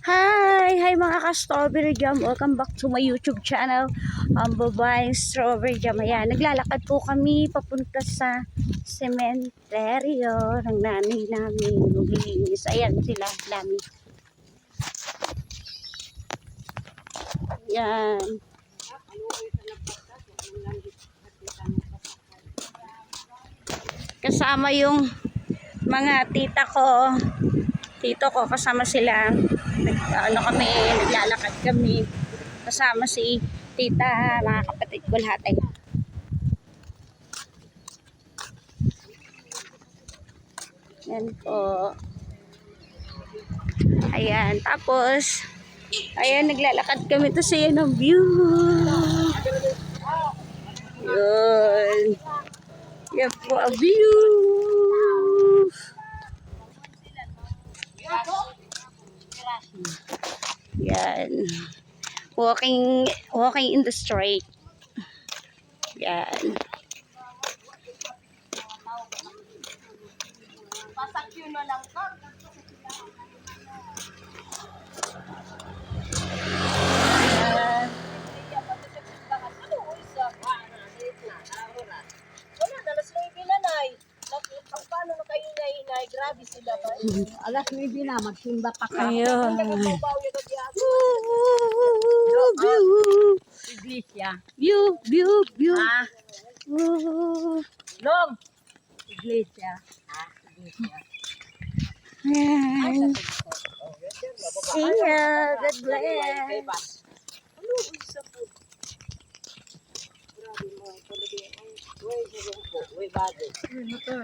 Hi mga ka-strawberry jam. Welcome back to my YouTube channel. Ang babaeng strawberry jam. Ayan, naglalakad po kami papunta sa sementeryo ng nanay namin. Maglilinis. Ayan sila, dami. Ayan. Kasama yung mga tita ko. Tito ko, kasama sila. Naglalakad kami. Kasama si tita, mga kapatid ko lahat. Yan po. Ayan, tapos ayan, naglalakad kami to sa yan ang view. Yun. Yan po ang view. Yan. Walking in the street. Yan. Grabe sila ba? Alas 9 na, magsimba pa ka. Ayun. Iglesia. View. Ah, Long. Iglesia. Iglesia. Ayan. See ya. God bless. Uy, bago. Motor.